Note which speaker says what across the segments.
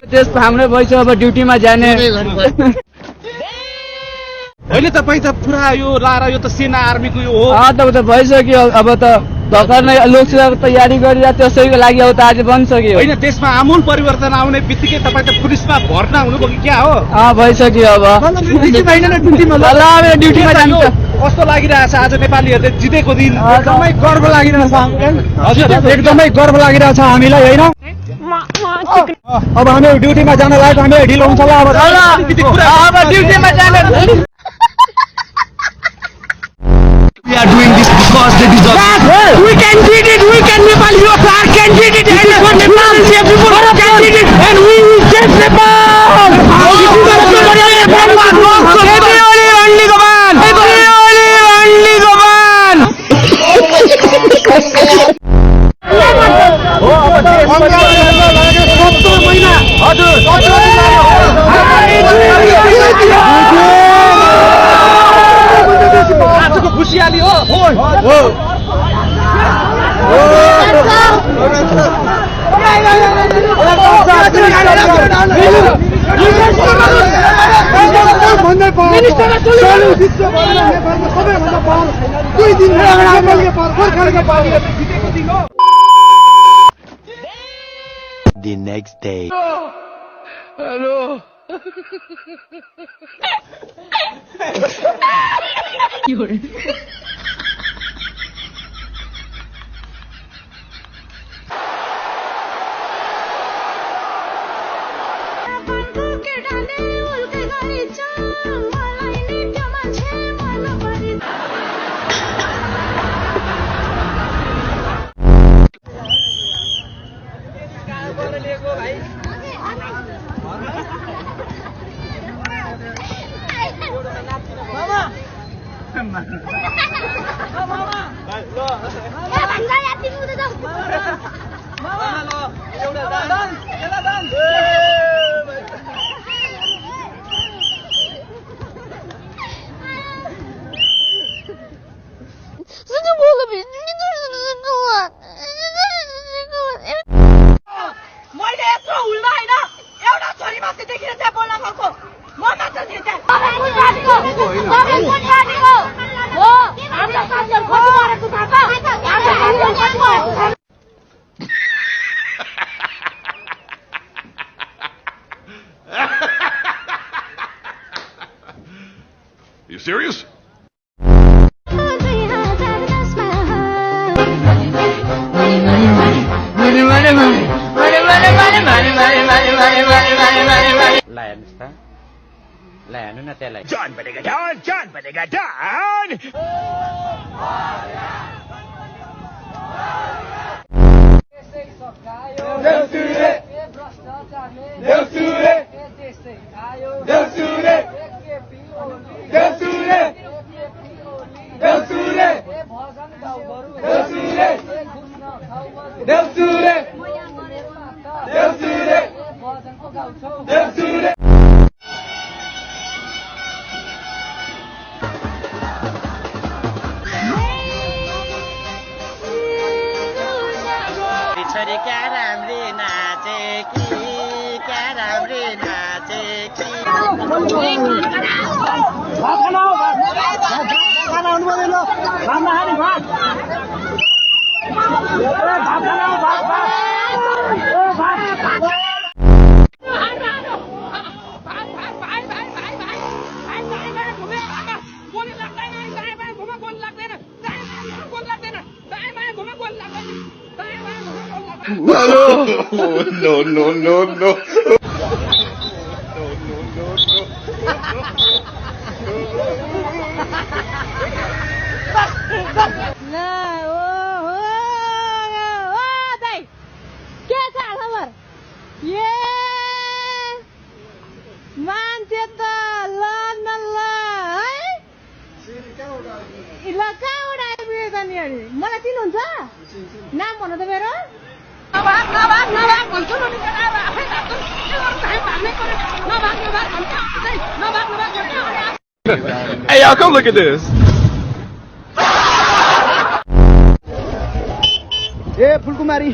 Speaker 1: त्यसमा हाम्रो भइसक्यो अब ड्युटीमा जाने
Speaker 2: अहिले तपाईँ त पुरा यो लाएर यो त सेना आर्मीको यो हो
Speaker 1: त भइसक्यो अब त भर्खर नै लोकसेवाको तयारी गरिरहेको त्यसैको लागि अब त आज बनिसक्यो
Speaker 2: होइन देशमा आमूल परिवर्तन आउने बित्तिकै तपाईँ त पुलिसमा भर्ना हुनुभयो कि क्या हो
Speaker 1: भइसक्यो अब ड्युटीमा जान्छ
Speaker 2: कस्तो लागिरहेछ आज नेपालीहरूले जितेको दिन
Speaker 1: एकदमै गर्व लागिरहेछ एकदमै गर्व लागिरहेछ हामीलाई होइन अब हामी ड्युटीमा जान लाग्यो हामी ढिलो हुन्छ ल अब ड्युटीमा जाने
Speaker 2: We are doing this because they deserve it.
Speaker 1: We can beat it. We can Nepal. Your car can beat it. And for Nepal, people can beat it. And we will save Nepal. Only Govan. Only Govan.
Speaker 2: आजको खुसियाली हो
Speaker 3: The next day.
Speaker 1: Hello.
Speaker 4: You serious?
Speaker 3: John Bodega Don! John Bodega Don!
Speaker 5: क्या राम्री नाचेकी क्या राम्री नाचेकी
Speaker 4: No.
Speaker 6: मलाई चिन्नुहुन्छ नाम भन्नु त मेरो
Speaker 4: Hey, y'all, come look at this.
Speaker 2: A Phulkumari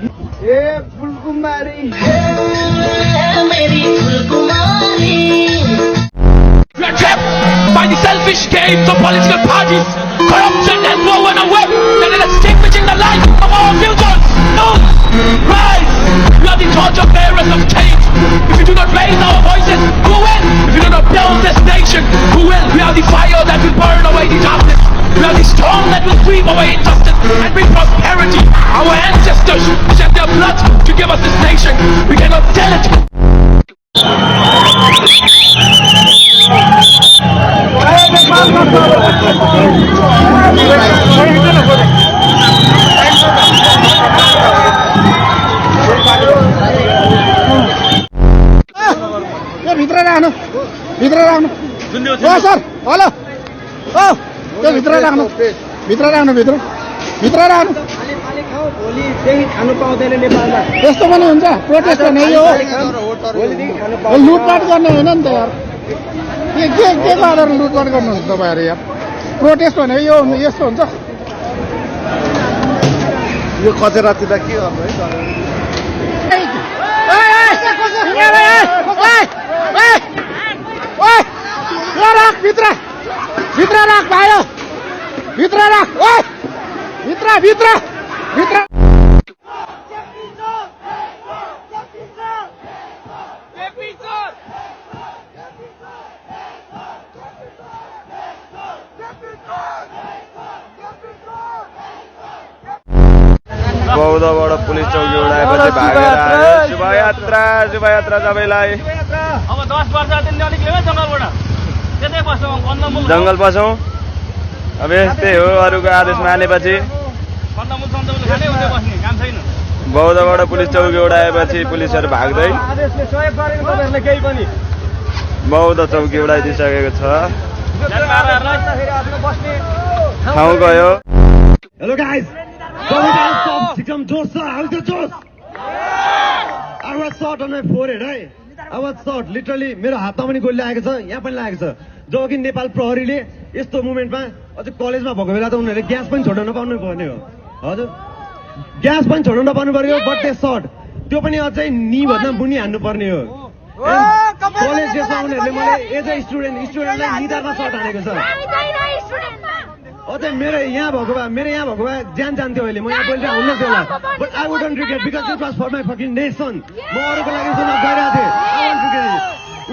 Speaker 7: We are trapped by the selfish games of political parties. Corruption has nowhere to work. That is extinguishing the light of our futures. No! Rise! We are the torch bearers of change. If we do not raise our voices, who will? If we do not build this nation, who will? We are the fire that will burn away the darkness. We are the storm that will sweep away injustice and bring prosperity. Our ancestors shed their blood to give us this nation. We cannot sell it.
Speaker 1: भित्र राख्नु ओ sir hello ओ त्यो भित्र राख्नु यस्तो पनि हुन्छ protest गर्ने यो हो लुटपाट गर्ने होइन नि त यार के गरेर लुटपाट गर्नुहुन्छ तपाईँहरू यार प्रोटेस्ट भनेको यो यस्तो हुन्छ
Speaker 2: यो खजेरा तिर्दा के गर्नु है
Speaker 1: राख भित्र राख भाइयो भित्र राख ओए भित्र
Speaker 8: बौद्धबाट पुलिस चौकी उडाएपछि भागेर आयो शुभयात्रा सबैलाई
Speaker 5: अब 10 वर्षदेखि निक्ल्यो जङ्गलबाट त्यतै बस्छौँ कन्दमूल
Speaker 8: जङ्गल पसौँ अब यस्तै हो अरूको आदेश मानेपछि
Speaker 5: कन्दमूल सन्दमूल खाने उतै बस्ने काम छैन
Speaker 8: बौद्धबाट पुलिस चौकी उडाएपछि पुलिसहरू भाग्दै
Speaker 1: आदेशले सहयोग गरेको तपाईहरुले केही पनि
Speaker 8: बौद्ध चौकी उडाइदिइसकेको छ
Speaker 1: बस्ने
Speaker 8: ठाउँ गयो
Speaker 9: Hello guys, एकदम जोश छ हाउस जोश I was shot on my forehead है I was shot literally मेरो हातमा पनि गोली लागेको छ यहाँ पनि लागेको छ जो कि नेपाल प्रहरीले यस्तो मुभमेन्टमा अझ कलेजमा भएको बेला त उनीहरूले ग्यास पनि छोड्न नपाउनु पर्ने हो हजुर ग्यास पनि छोड्न नपाउनु पर्यो बट दे शट त्यो पनि अझै नि भन्दा मुनि हान्नु पर्ने हो कलेज डेसमा उनीहरूले मलाई एज अ स्टुडेन्टलाई निधारमा शट हानेको छ अझै मेरो यहाँ भएको भए ज्यान जान्थ्यो अहिले म यहाँ बोलिरहेको हुन्न थियो होला but I wouldn't regret because it was for my fucking nation म अरूको लागि चुनाव गरिरहेको थिएँ आई वन्ट रिग्रेट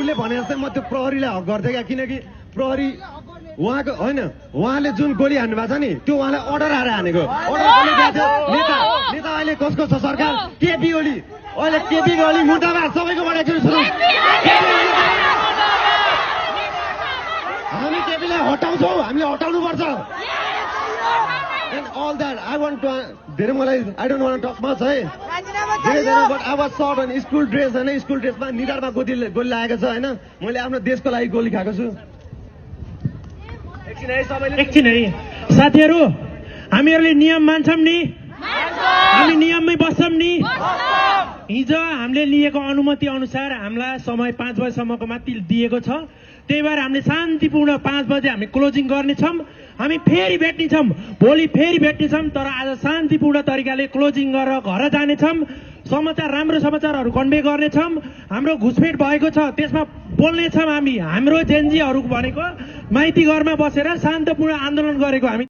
Speaker 9: उसले भने जस्तै म त्यो प्रहरीलाई हक गर्थेँ क्या किनकि प्रहरी उहाँको होइन उहाँले जुन गोली हान्नु भएको छ नि त्यो उहाँलाई अर्डर आएर हानेको अर्डर कसले दिएको थियो नेता अहिले कसको छ सरकार केपी ओली अहिले केपी ओली मुर्दाबाद सबैकोबाट एकचोटि सुनौँ हामी केपीलाई हटाउँछौँ हामीले हटाउनुपर्छ And all that, I want to, धेरै मलाई I don't want to talk much है धेरैजना but I was shot on school dress होइन स्कुल ड्रेसमा निधारमा गोली लागेको छ होइन मैले आफ्नो देशको लागि गोली खाएको छु
Speaker 10: एकछिन है साथीहरू हामीहरूले नियम मान्छौँ नि हामी नियममै बस्छौँ नि हिजो हामीले लिएको अनुमति अनुसार हामीलाई समय 5 बजेसम्मको माथि दिएको छ त्यही भएर हामीले शान्तिपूर्ण 5 बजे हामी क्लोजिङ गर्नेछौँ हामी फेरि भेट्नेछौँ भोलि फेरि भेट्नेछौँ तर आज शान्तिपूर्ण तरिकाले क्लोजिङ गरेर घर जानेछौँ समाचार राम्रो समाचारहरू कन्भे गर्नेछौँ हाम्रो घुसपेट भएको छ त्यसमा बोल्नेछौँ हामी हाम्रो जेनजीहरू भनेको माइती घरमा बसेर शान्तपूर्ण आन्दोलन गरेको हामी